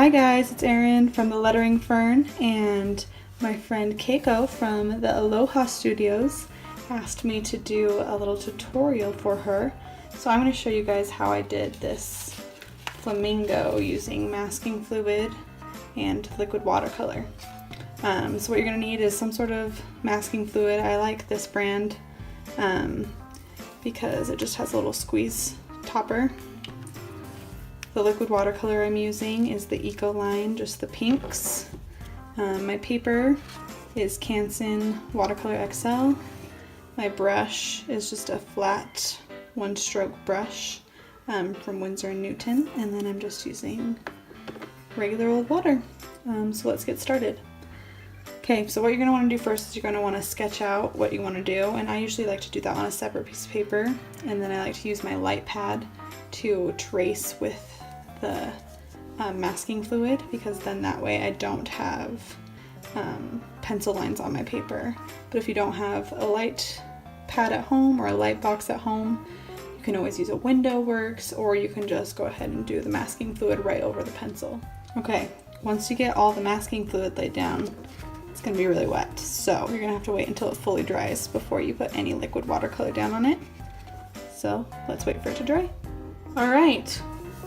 Hi guys, it's Erin from the Lettering Fern, and my friend Keiko from the Aloha Studios asked me to do a little tutorial for her. So I'm going to show you guys how I did this flamingo using masking fluid and liquid watercolor. So what you're going to need is some sort of masking fluid. I like this brand because it just has a little squeeze topper. The liquid watercolor I'm using is the Ecolines, just the pinks. My paper is Canson Watercolor XL. My brush is just a flat one-stroke brush from Winsor & Newton, and then I'm just using regular old water. So let's get started. Okay, so what you're going to want to do first is you're going to want to sketch out what you want to do, and I usually like to do that on a separate piece of paper, and then I like to use my light pad to trace with the masking fluid, because then that way I don't have pencil lines on my paper. But if you don't have a light pad at home or a light box at home, you can always use a window works, or you can just go ahead and do the masking fluid right over the pencil. Okay, once you get all the masking fluid laid down, it's going to be really wet, so you're going to have to wait until it fully dries before you put any liquid watercolor down on it. So let's wait for it to dry. Alright,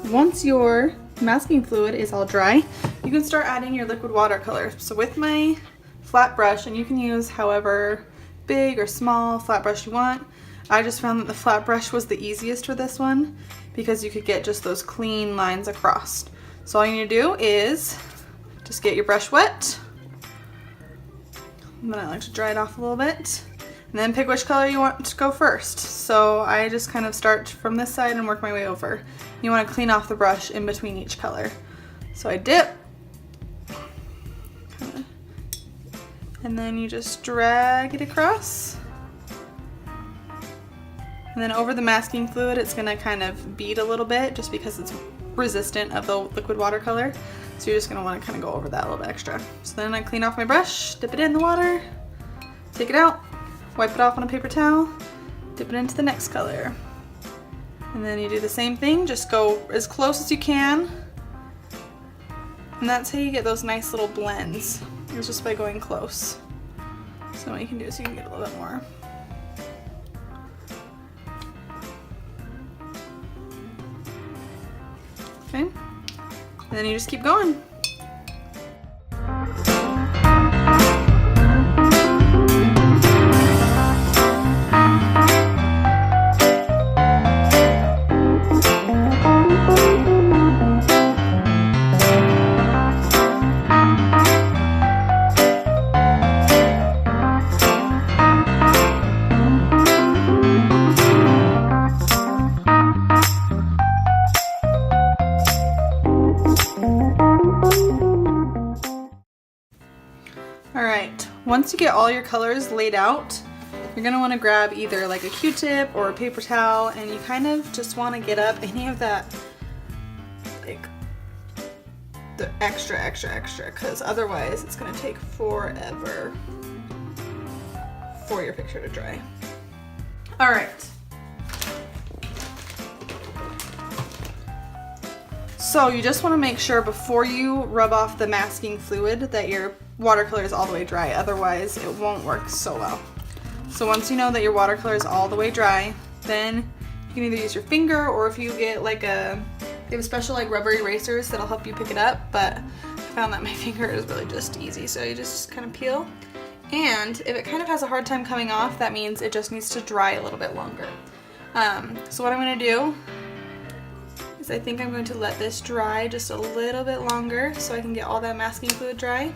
once your masking fluid is all dry, you can start adding your liquid watercolor. So with my flat brush, and you can use however big or small flat brush you want, I just found that the flat brush was the easiest for this one because you could get just those clean lines across. So all you need to do is just get your brush wet, and then I like to dry it off a little bit, and then pick which color you want to go first. So I just kind of start from this side and work my way over. You want to clean off the brush in between each color. So I dip, and then you just drag it across. And then over the masking fluid, it's going to kind of bead a little bit just because it's resistant of the liquid watercolor. So you're just going to want to kind of go over that a little bit extra. So then I clean off my brush, dip it in the water, take it out, wipe it off on a paper towel, dip it into the next color. And then you do the same thing, just go as close as you can. And that's how you get those nice little blends. It's just by going close. So what you can do is you can get a little bit more. Okay, and then you just keep going. Alright, once you get all your colors laid out, you're going to want to grab either like a Q-tip or a paper towel, and you kind of just want to get up any of that, like the extra, because otherwise it's going to take forever for your picture to dry. Alright. So you just want to make sure before you rub off the masking fluid that your watercolor is all the way dry, otherwise it won't work so well. So once you know that your watercolor is all the way dry, then you can either use your finger, or if you get like they have special like rubber erasers that'll help you pick it up, but I found that my finger is really just easy, so you just kind of peel. And if it kind of has a hard time coming off, that means it just needs to dry a little bit longer. So what I'm going to do is I think I'm going to let this dry just a little bit longer so I can get all that masking fluid dry.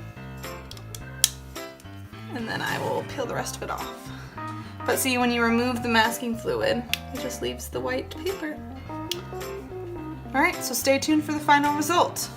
And then I will peel the rest of it off. But see, when you remove the masking fluid, it just leaves the white paper. Alright, so stay tuned for the final result.